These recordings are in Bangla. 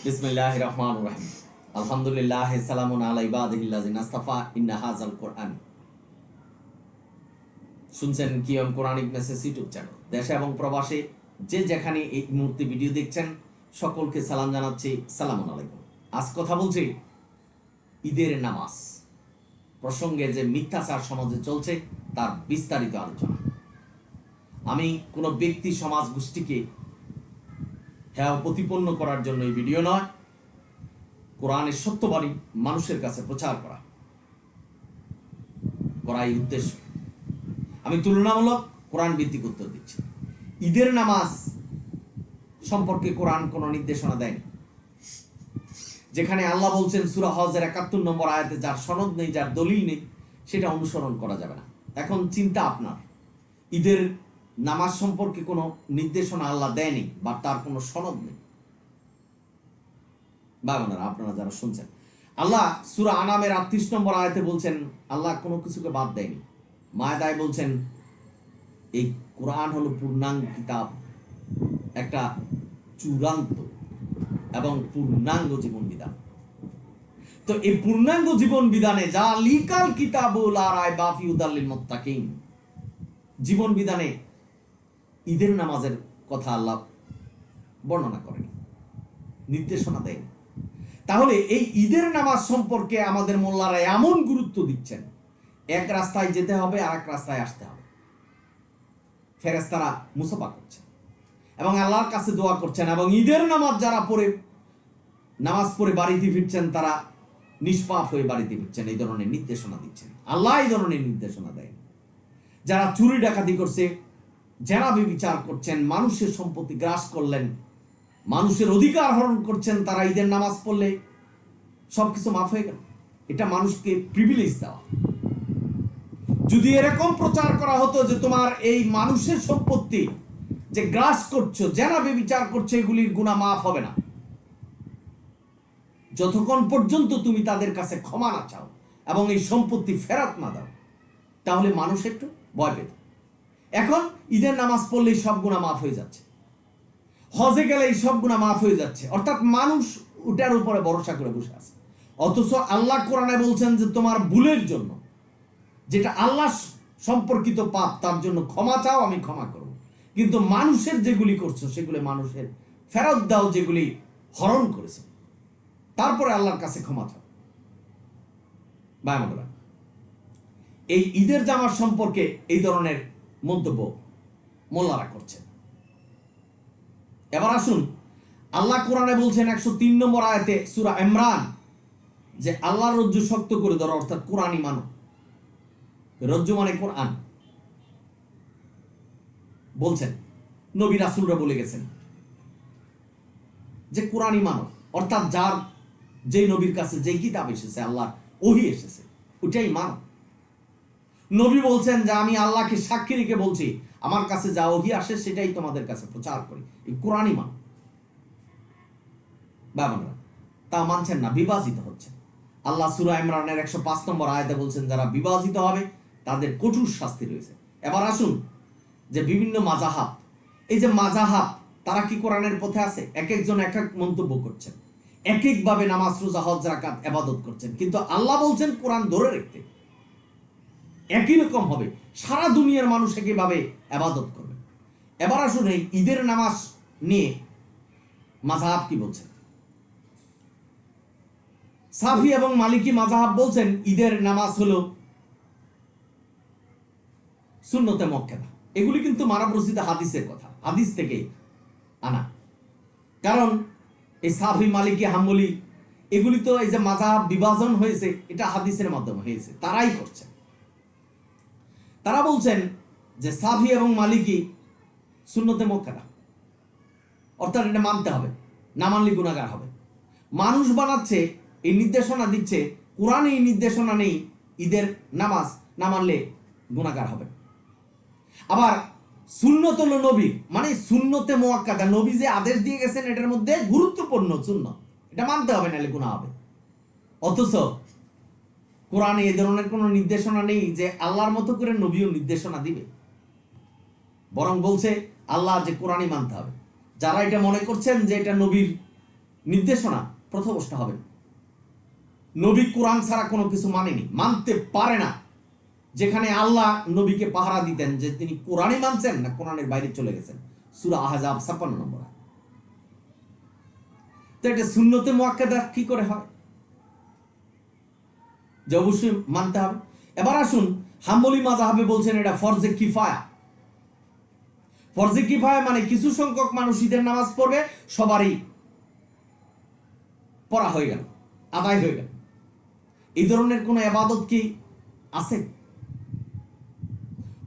বিসমিল্লাহির রহমানির রহিম। আলহামদুলিল্লাহ সালামুন আলা ইবাদিহিল্লাযিনা ইসতাফা ইন্না হাযাল কুরআন। শুনছেন কিয়ম কোরআনিক মেসেজ ইউটিউব চ্যানেল। দেশে এবং প্রবাসে যে যেখানে এই মুহূর্তে ভিডিও দেখছেন সকলকে সালাম জানাচ্ছি, সালামুন আলাইকুম। আজ কথা বলছি ঈদের নামাজ প্রসঙ্গে যে মিথ্যাচার সমাজে চলছে তার বিস্তারিত আলোচনা। আমি কোনো ব্যক্তি সমাজ গোষ্ঠীকে প্রতিপন্ন করার জন্য এই ভিডিও নয়, কোরআনের সত্যবাণী মানুষের কাছে প্রচার করাই উদ্দেশ্য। আমি তুলনামূলক কোরআন ভিত্তিক উত্তর দিচ্ছি। ঈদের নামাজ সম্পর্কে কোরআন কোনো নির্দেশনা দেয়নি। যেখানে আল্লাহ বলছেন সূরা হজের ৭১ নম্বর আয়াতে, যার সনদ নেই, যার দলিল নেই, সেটা অনুসরণ করা যাবে না। এখন চিন্তা আপনার, ঈদের নামাজ সম্পর্কে কোনো নির্দেশনা আল্লাহ দেয়নি বা তার কোনো সনদ নেই। বাগানারা আপনারা যারা শুনছেন, আল্লাহ সূরা আনামের ৩৮ নম্বর আয়াতে বলছেন আল্লাহ কোনো কিছুকে বাদ দেয়নি। মায়দায় বলছেন এই কোরআন হলো পূর্ণাঙ্গ কিতাব, একটা চূড়ান্ত এবং পূর্ণাঙ্গ জীবন বিধান। তো এই পূর্ণাঙ্গ জীবন বিধানে যা লিকাল কিতাবুল আরাই বাফি উদাল্লিল মুত্তাকিন, জীবন বিধানে ঈদের নামাজের কথা আল্লাহ বর্ণনা করেন, নির্দেশনা দেন। তাহলে এই ঈদের নামাজ সম্পর্কে আমাদের মোল্লারা এমন গুরুত্ব দিচ্ছেন, এক রাস্তায় যেতে হবে আর এক রাস্তায় আসতে হবে। ফেরেশতারা মুসাফা করছেন এবং আল্লাহর কাছে দোয়া করছেন, এবং ঈদের নামাজ যারা নামাজ পড়ে বাড়িতে ফিরছেন তারা নিষ্পাপ হয়ে বাড়িতে ফিরছেন। এই ধরনের নির্দেশনা দিচ্ছেন আল্লাহ। এই ধরনের নির্দেশনা দেন। যারা চুরি ডাকাতি করছে, যারা বিচার করছেন, মানুষের সম্পত্তি গ্রাস করলেন, মানুষের অধিকার হরণ করছেন, তারা ঈদের নামাজ পড়লে সবকিছু মাফ হয়ে গেল। এটা মানুষকে প্রিভিলেজ দেওয়া। যদি এরকম প্রচার করা হতো যে তোমার এই মানুষের সম্পত্তি যে গ্রাস করছো, যারা বিচার করছো, এগুলির গুনাহ মাফ হবে না যতক্ষণ পর্যন্ত তুমি তাদের কাছে ক্ষমা না চাও এবং এই সম্পত্তি ফেরত না দাও, তাহলে মানুষ একটু ভয় পেত। এখন ঈদের নামাজ পড়লেই সব গুনাহ মাফ হয়ে যাচ্ছে, হজে গেলে এই সব গুনাহ মাফ হয়ে যাচ্ছে, অর্থাৎ মানুষ ওটার উপরে ভরসা করে বসে আছে। অথচ আল্লাহ কোরআনে বলছেন যে তোমার ভুলের জন্য, যেটা আল্লাহ সম্পর্কিত পাপ, তার জন্য ক্ষমা চাও, আমি ক্ষমা করব। কিন্তু মানুষের যেগুলি করছো সেগুলি মানুষের ফেরত দাও, যেগুলি হরণ করেছে, তারপরে আল্লাহর কাছে ক্ষমা চাও। বাবা, এই ঈদের জামাত সম্পর্কে এই ধরনের মন্তব্য মোল্লারা করছেন। এবার আসুন, আল্লাহ কোরআনে বলছেন ১০৩ নম্বর আয়াতে সূরা ইমরান যে আল্লাহর রজ্জু শক্ত করে ধরো, অর্থাৎ কোরআনই মানো। রজ্জু মানে কোরআন। বলছেন নবী রাসূলরা বলে গেছেন যে কোরআনই মানো, অর্থাৎ যেই নবীর কাছে যে কিতাব এসেছে, আল্লাহর ওহী এসেছে, ওটাই মানো। নবী বলছেন যে আমি আল্লাহকে সাক্ষী রেখে বলছি, আমার কাছে যা ওহী আসে সেটাই তোমাদের কাছে প্রচার করি, এই কোরআনই মানো। বাবারা তা মানছেন না, বিভাজিত হচ্ছেন। আল্লাহ সূরা ইমরানের ১০৫ নম্বর আয়াতে বলছেন যারা বিভাজিত হবে তাদের কঠোর শাস্তি রয়েছে। এবার আসুন, যে বিভিন্ন মাযহাব, এই যে মাযহাব, তারা কি কোরআনের পথে আছে? এক একজন এক এক মন্তব্য করছেন, এক একভাবে নামাজ, রোজা, হজ, যাকাত, ইবাদত করছেন, কিন্তু আল্লাহ বলছেন কোরআন ধরে রাখতে। একই রকম হবে, সারা দুনিয়ার মানুষ একইভাবে ইবাদত করবে। এবার আসুন, এই ঈদের নামাজ নিয়ে মাযহাব কি বলছেন। সাফি এবং মালিকি মাযহাব বলছেন ঈদের নামাজ হলো সুন্নতে মুআক্কাদা। এগুলি কিন্তু মানব রচিত হাদিসের কথা, হাদিস থেকে আনা। কারণ এই সাফি, মালিকি, হাম্বলি এগুলি তো এই যে মাযহাব বিভাজন হয়েছে, এটা হাদিসের মাধ্যমে হয়েছে, তারাই করছে। তারা বলছেন যে সাফি এবং মালিকি সুন্নতে মুআক্কাদা, অর্থাৎ এটা মানতে হবে, না মানলে গুনাহগার হবে। মানুষ বানাচ্ছে, এই নির্দেশনা দিচ্ছে, কোরআনে এই নির্দেশনা নেই ঈদের নামাজ না মানলে গুনাহগার হবে। আবার সুন্নত হলো নবীর, মানে সুন্নতে মুআক্কাদা, নবী যে আদেশ দিয়ে গেছেন এটার মধ্যে গুরুত্বপূর্ণ সুন্নত, এটা মানতে হবে, নাহলে গুনাহ হবে। অথচ কোরআনে এই ধরনের কোনো নির্দেশনা নেই যে আল্লাহর মতো করে নবীও নির্দেশনা দিবে, বরং বলছে আল্লাহ যে কোরআনই মানতে হবে। যারা এটা মনে করছেন যে এটা নবীর নির্দেশনা পথভ্রষ্ট হবে। নবী কোরআন ছাড়া কোনো কিছু মানেনি, মানতে পারে না। যেখানে আল্লাহ নবীকে পাহারা দিতেন যে তিনি কোরআনই মানছেন না কোরআনের বাইরে চলে গেছেন, সূরা আহজাব 56 নম্বর। তো এটা সুন্নতে মুআক্কাদা কি করে হয়, যে অবশ্যই মানতে হবে। এবার আসুন, হাম্বলি মাযহাবে বলছেন এটা ফরজে কিফায়া। ফরজে কিফায়া মানে কিছু সংখ্যক মানুষ ঈদের নামাজ পড়বে, সবারই পড়া হয়ে গেল, আদায় হয়ে গেল। এই ধরনের কোন ইবাদত কি আছে?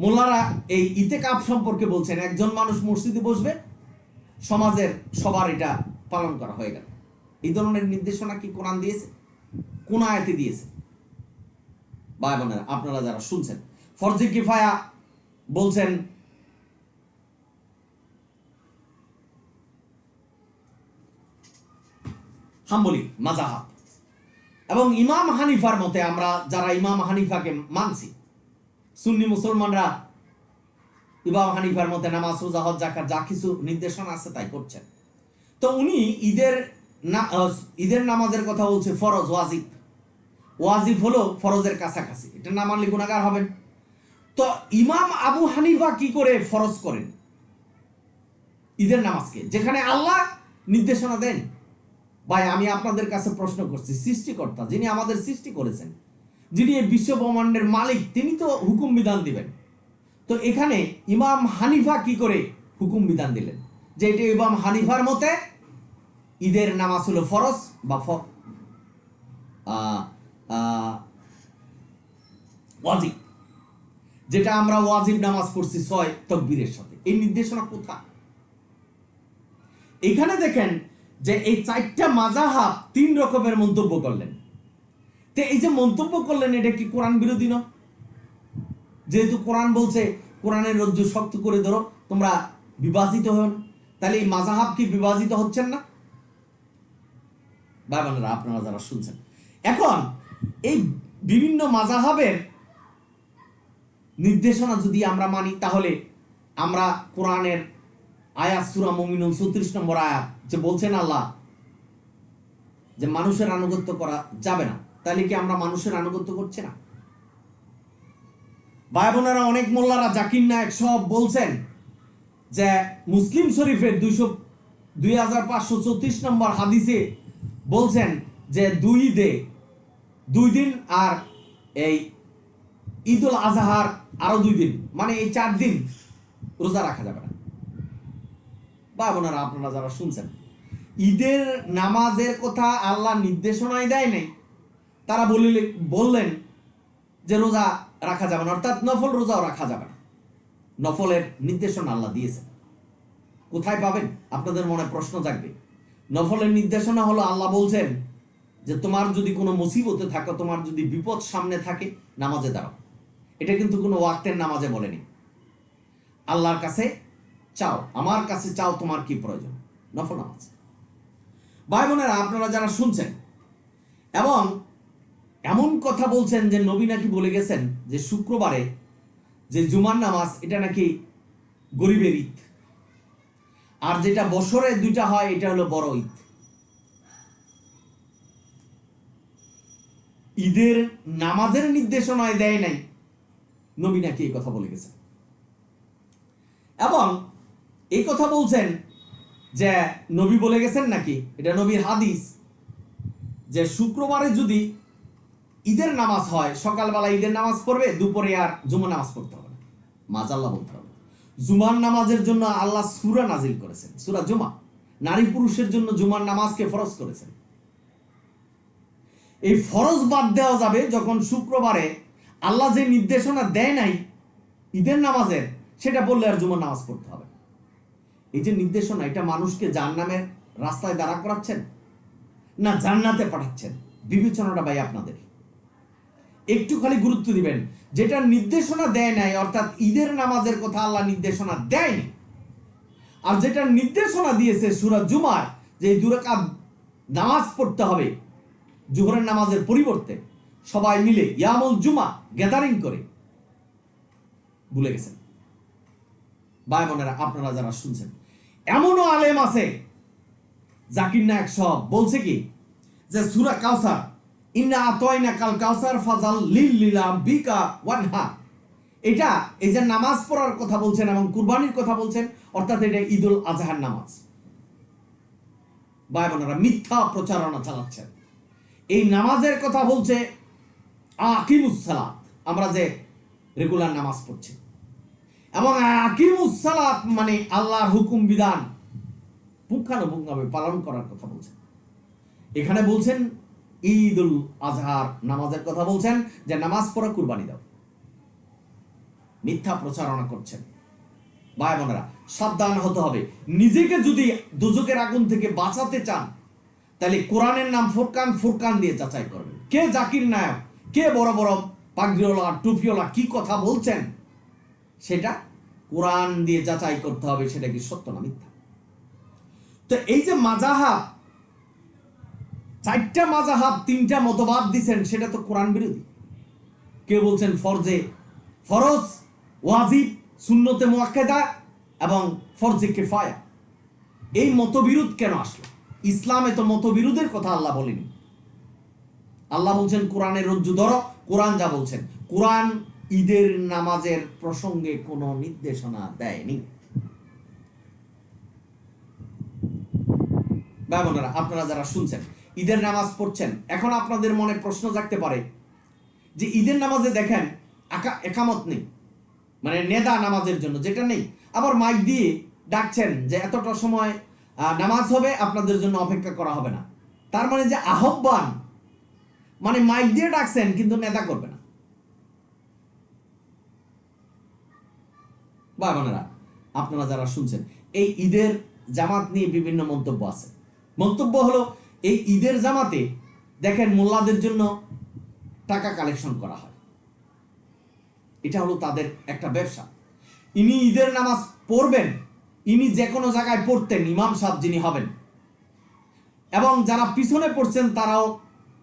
মোল্লারা এই ইতিকাফ সম্পর্কে বলছেন একজন মানুষ মসজিদে বসবে, সমাজের সবার এটা পালন করা হয়ে গেল। এই ধরনের নির্দেশনা কি কোরআন দিয়েছে? কোন আয়াতে দিয়েছে? ভাই বোনেরা, আপনারা যারা শুনছেন, ফরজে কিফায়া বলছেন হাম্বলি মাযহাব, এবং ইমাম হানিফার মতে আমরা যারা ইমাম হানিফাকে মানছি, সুন্নি মুসলমানরা ইমাম হানিফার মতে নামাজ, রোজা, হজ, যাকাত যা কিছু নির্দেশনা আছে তাই করছেন। তো উনি ঈদের নামাজের কথা বলছে ফরজ, ওয়াজিব। ওয়াজিব হলো ফরজের কাছাকাছি, এটা না মানলে গুনাহগার হবেন। তো ইমাম আবু হানিফা কি করে ফরজ করেন ঈদের নামাজকে, যেখানে আল্লাহ নির্দেশনা দেন? ভাই, আমি আপনাদের কাছে প্রশ্ন করছি, সৃষ্টিকর্তা যিনি আমাদের সৃষ্টি করেছেন, যিনি এই বিশ্ব ব্রহ্মাণ্ডের মালিক, তিনি তো হুকুম বিধান দিবেন। তো এখানে ইমাম হানিফা কি করে হুকুম বিধান দিলেন যে এটা ইমাম হানিফার মতে ঈদের নামাজ হলো ফরজ বা ওয়াজিব, যেটা আমরা ওয়াজিব নামাজ পড়ছি 6 তাকবীরের সাথে? এই নির্দেশনা কোথায়? এখানে দেখেন যে এই 4টা মাযহাব 3 রকমের মন্তব্য করলেন। তো এই যে মন্তব্য করলেন, এটা কি কোরআন বিরোধী না? যেহেতু কোরআন বলছে কোরআনের রজ্জু শক্ত করে ধরো, তোমরা বিভাজিত হও না, তাহলে এই মাযহাব কি বিভাজিত হচ্ছেন না? ভাই বোনেরা, আপনারা যারা শুনছেন, এখন এই বিভিন্ন মাযহাবের নির্দেশনা যদি আমরা মানি, তাহলে আমরা কোরআনের আয়াত সূরা মুমিনুন 34 নম্বর আয়াত যে বলছেন আল্লাহ যে মানুষের আনুগত্য করা যাবে না, তাহলে কি আমরা মানুষের আনুগত্য করছি না? ভাই বোনেরা, অনেক মোল্লারা, জাকির নায়েক সব বলছেন যে মুসলিম শরীফের 2534 নম্বর হাদিসে বলছেন যে 2 দিন আর এই ঈদুল আজহার আরো 2 দিন, মানে এই 4 দিন রোজা রাখা যাবে না। ভাই বোনেরা, আপনারা যারা শুনছেন, ঈদের নামাজের কথা আল্লাহ নির্দেশনায় দেয় নাই, তারা বললেন যে রোজা রাখা যাবে না, অর্থাৎ নফল রোজাও রাখা যাবে না। নফলের নির্দেশনা আল্লাহ দিয়েছেন, কোথায় পাবেন? আপনাদের মনে প্রশ্ন জাগবে। নফলের নির্দেশনা হলো আল্লাহ বলছেন যে তোমার যদি কোনো মুসিবতে থাকো, তোমার যদি বিপদ সামনে থাকে, নামাজে দাঁড়াও। এটা কিন্তু কোনো ওয়াক্তের নামাজে বলেনি। আল্লাহর কাছে চাও, আমার কাছে চাও, তোমার কি প্রয়োজন, নফল নামাজ। ভাই বোনেরা, আপনারা যারা শুনছেন, এবং এমন কথা বলছেন যে নবী নাকি বলে গেছেন যে শুক্রবারে যে জুমার নামাজ, এটা নাকি গরিবের ঈদ, আর যেটা বছরে 2টা হয় এটা হলো বড় ঈদ। ঈদের নামাজের নির্দেশনায় দেয় নাই, নবী নাকি এই কথা বলে গেছেন। এবং এই কথা বলছেন যে নবী বলে গেছেন নাকি, এটা নবীর হাদিস, যে শুক্রবারে যদি ঈদের নামাজ হয়, সকালবেলা ঈদের নামাজ পড়বে, দুপুরে আর জুমার নামাজ পড়তে হবে না, মাজাল্লাহ বলতে হবে। জুমার নামাজের জন্য আল্লাহ সূরা নাজিল করেছেন, সূরা জুমা। নারী পুরুষের জন্য জুমার নামাজকে ফরজ করেছেন। এই ফরজ বাদ দেওয়া যাবে যখন শুক্রবারে আল্লাহ যে নির্দেশনা দেয় নাই ঈদের নামাজের, সেটা বললে আর জুমার নামাজ পড়তে হবে। এই যে নির্দেশনা, এটা মানুষকে জাহান্নামের রাস্তায় দাঁড়া করাচ্ছেন না জান্নাতে পাঠাচ্ছেন? বিবেচনাটা ভাই আপনাদের একটু খালি গুরুত্ব দিবেন। যেটা নির্দেশনা দেয় নাই, অর্থাৎ ঈদের নামাজের কথা আল্লাহ নির্দেশনা দেয়নি, আর যেটা নির্দেশনা দিয়েছে সূরা জুমার যে 2 রাকাত নামাজ পড়তে হবে জোহরের নামাজের পরিবর্তে, সবাই মিলে ইয়ামুল জুমা গ্যাদারিং করে, ভুলে গেছেন। ভাই বোনেরা, আপনারা যারা শুনছেন, এমনও আলেম আছে জাকির নায়ক সব বলছে কি যে সূরা কাউসার, ইন্না আতাইনা কাল কাউসার ফাজাল লিরাব্বিকা ওয়ানহার, এটা এই যে নামাজ পড়ার কথা বলছেন এবং কুরবানির কথা বলছেন, অর্থাৎ এটা ঈদুল আজহার নামাজ। ভাই বোনেরা, মিথ্যা প্রচারণা চালাচ্ছেন। এই নামাজের কথা বলছে আকিমুস সালাত, আমরা যে রেগুলার নামাজ পড়ছি, এবং আকিমুস সালাত মানে আল্লাহর হুকুম বিধান পুঙ্খানুপুঙ্খভাবে পালন করার কথা বলছেন। এখানে বলছেন ঈদুল আজহার নামাজের কথা বলছেন, যে নামাজ পড়া কুরবানি দাও। মিথ্যা প্রচারণা করছেন। ভাই বোনেরা, সাবধান হতে হবে। নিজেকে যদি দুজকের আগুন থেকে বাঁচাতে চান, তাহলে কোরআনের নাম ফুরকান, ফুরকান দিয়ে যাচাই করবেন। কে জাকির নায়ক, কে বড় বড় পাগড়িওয়ালা টুপিওয়ালা কি কথা বলছেন, সেটা কোরআন দিয়ে যাচাই করতে হবে, সেটা কি সত্য না মিথ্যা। তো এই যে মাজাহাব, 4টা মাজাহাব 3টা মতবাদ দিচ্ছেন, সেটা তো কোরআন বিরোধী। কেউ বলছেন ফরজ, ওয়াজিব, সুন্নতে মুআক্কাদা এবং ফরজে কিফায়া। এই মতবিরোধ কেন আসলো? ইসলামে তো মতবিরোধের কথা আল্লাহ বলেনি। আল্লাহ বলছেন কোরআনের রজ্জু ধরো, কোরআন যা বলছেন। কোরআন ঈদের নামাজের প্রসঙ্গে কোনো নির্দেশনা দেয়নি। ভাই বোনেরা, আপনারা যারা শুনছেন ঈদের নামাজ পড়ছেন, এখন আপনাদের মনে প্রশ্ন জাগতে পারে যে ঈদের নামাজে দেখেন একামত নেই, মানে নেদা নামাজের জন্য যেটা নেই, আবার মাইক দিয়ে ডাকছেন যে এতটা সময় নামাজ হবে, আপনাদের জন্য অপেক্ষা করা হবে না। তার মানে যে আহ্বান, মানে মাইক দিয়ে ডাকছেন কিন্তু নেদা করবে না। ভাই বোনেরা, আপনারা যারা শুনছেন, এই ঈদের জামাত নিয়ে বিভিন্ন মন্তব্য আছে। মন্তব্য হলো, এই ঈদের জামাতে দেখেন মোল্লাদের জন্য টাকা কালেকশন করা হয়, এটা হলো তাদের একটা ব্যবসা। ইনি ঈদের নামাজ পড়বেন, ইনি যে কোনো জায়গায় পড়তেন, ইমাম সাহেব যিনি হবেন, এবং যারা পিছনে পড়ছেন তারাও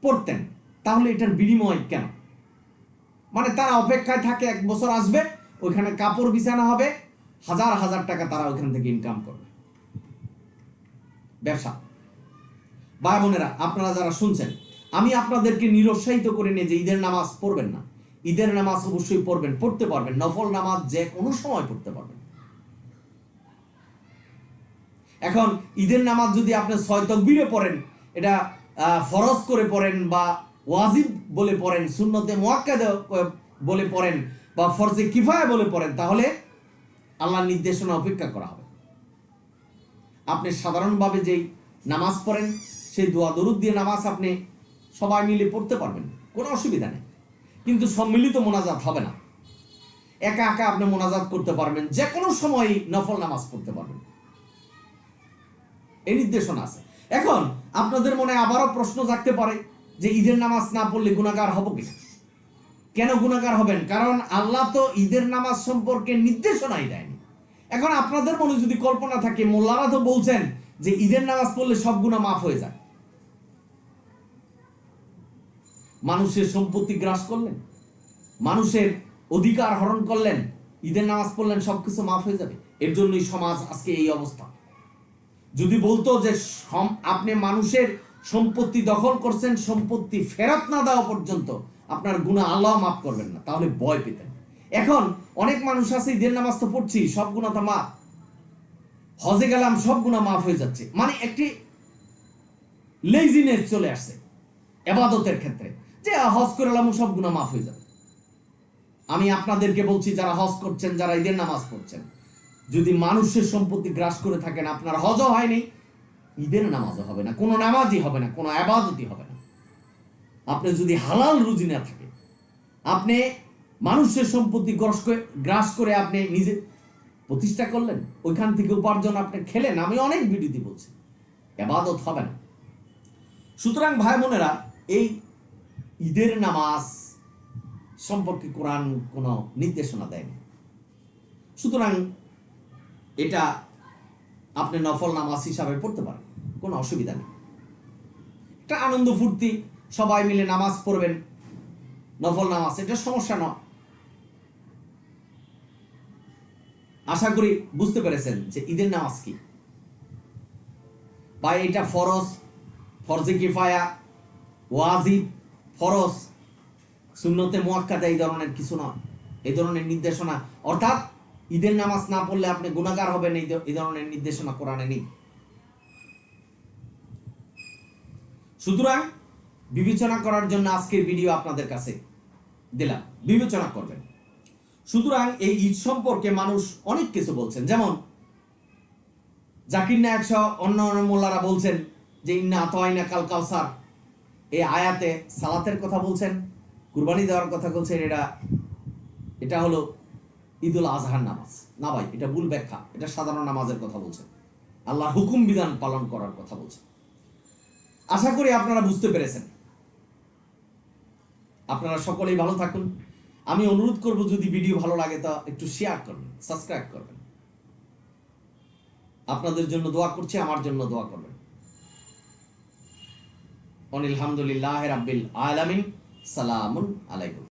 পড়তেন, তাহলে এটার বিনিময় কেন? মানে তারা অপেক্ষায় থাকে, 1 বছর আসবে, ওইখানে কাপড় বিছানো হবে, হাজার হাজার টাকা তারা ওইখান থেকে ইনকাম করবে, ব্যবসা। ভাই বোনেরা, আপনারা যারা শুনছেন, আমি আপনাদেরকে নিরুৎসাহিত করে নিয়ে যে ঈদের নামাজ পড়বেন না। ঈদের নামাজ অবশ্যই পড়বেন, পড়তে পারবেন, নফল নামাজ যে কোনো সময় পড়তে পারবেন। এখন ঈদের নামাজ যদি আপনি 6 তাকবীরে পড়েন, এটা ফরজ করে পড়েন, বা ওয়াজিব বলে পড়েন, সুন্নতে মুআক্কাদা বলে পড়েন, বা ফরজে কিফায়া বলে পড়েন, তাহলে আল্লাহর নির্দেশনা অপেক্ষা করা হবে। আপনি সাধারণভাবে যেই নামাজ পড়েন, সেই দোয়া দরুদ দিয়ে নামাজ আপনি সবাই মিলে পড়তে পারবেন, কোনো অসুবিধা নেই। কিন্তু সম্মিলিত মোনাজাত হবে না। একা একা আপনি মোনাজাত করতে পারবেন, যে কোনো সময় নফল নামাজ পড়তে পারবেন, এই নির্দেশনা আছে। এখন আপনাদের মনে আবারও প্রশ্ন জাগতে পারে যে ঈদের নামাজ না পড়লে গুনাহগার হব কিনা? কেন গুনাহগার হবেন? কারণ আল্লাহ তো ঈদের নামাজ সম্পর্কে নির্দেশনাই দেয়নি। এখন আপনাদের মনে যদি কল্পনা থাকে, মোল্লারা তো বলছেন যে ঈদের নামাজ পড়লে সব গুনাহ মাফ হয়ে যায়। মানুষের সম্পত্তি গ্রাস করলেন, মানুষের অধিকার হরণ করলেন, ঈদের নামাজ পড়লেন, সবকিছু মাফ হয়ে যাবে। এর জন্যই সমাজ আজকে এই অবস্থা। যদি বলতো যে আপনি মানুষের সম্পত্তি দখল করছেন, সম্পত্তি ফেরত না দেওয়া পর্যন্ত আপনার গুনাহ আল্লাহ মাফ করবেন না, তাহলে ভয় পেতেন। এখন অনেক মানুষ আছে, ঈদের নামাজ তো পড়ছি, সব গুনাহ তো মাফ, হজে গেলাম, সব গুনাহ মাফ হয়ে যাচ্ছে, মানে একটি লেজিনেস চলে আসছে ইবাদতের ক্ষেত্রে, যে হজ করলাম সব গুনাহ মাফ হয়ে যাবে। আমি আপনাদেরকে বলছি, যারা হজ করছেন, যারা ঈদের নামাজ পড়ছেন, যদি মানুষের সম্পত্তি গ্রাস করে থাকেন, আপনার হজও হয়নি, ঈদের নামাজও হবে না, কোনো নামাজই হবে না, কোনো ইবাদতই হবে না। আপনি যদি হালাল রুজি না থাকে, আপনি মানুষের সম্পত্তি গ্রাস করে আপনি নিজে প্রতিষ্ঠা করলেন, ওইখান থেকে উপার্জন আপনি খেলেন, আমি অনেক ভিডিওতে বলছি, ইবাদত হবে না। সুতরাং ভাই বোনেরা, এই ঈদের নামাজ সম্পর্কে কোরআন কোনো নির্দেশনা দেয়নি। সুতরাং এটা আপনি নফল নামাজ হিসাবে পড়তে পারেন, কোনো অসুবিধা নেই। একটা আনন্দ ফুর্তি, সবাই মিলে নামাজ পড়বেন, নফল নামাজ, এটা সমস্যা নয়। আশা করি বুঝতে পেরেছেন যে ঈদের নামাজ কি। বা এটা ফরজ, ফরজে কিফায়া, ওয়াজিব, ফরজ, সুন্নতে মুআক্কাদা, এই ধরনের কিছু নয়। এই ধরনের নির্দেশনা, অর্থাৎ ঈদের নামাজ না পড়লে আপনি গুনাহগার হবেন, এই ধরনের নির্দেশনা কোরআনে নেই। সুতরাং বিবেচনা করার জন্য আজকের ভিডিও আপনাদের কাছে দিলাম, বিবেচনা করবেন। সুতরাং এই ঈদ সম্পর্কে মানুষ অনেক কিছু বলছেন, যেমন জাকির নায়ক সহ অন্য অন্য মোল্লারা বলছেন যে ইন্না আতওয়াইনা কাল কাউসার, এই আয়াতে সালাতের কথা বলছেন, কুরবানি দেওয়ার কথা বলছেন। এটা হলো ঈদুল আজহার নামাজ। না ভাই, এটা ভুল ব্যাখ্যা। এটা সাধারণ নামাজের কথা বলছেন, আল্লাহর হুকুম বিধান পালন করার কথা বলছেন। আশা করি আপনারা বুঝতে পেরেছেন। আপনারা সকলেই ভালো থাকুন। আমি অনুরোধ করব, যদি ভিডিও ভালো লাগে তা একটু শেয়ার করবেন, সাবস্ক্রাইব করবেন। আপনাদের জন্য দোয়া করছি, আমার জন্য দোয়া করবেন। আলহামদুলিল্লাহি রাব্বিল আলামিন। সালামুন আলাইকুম।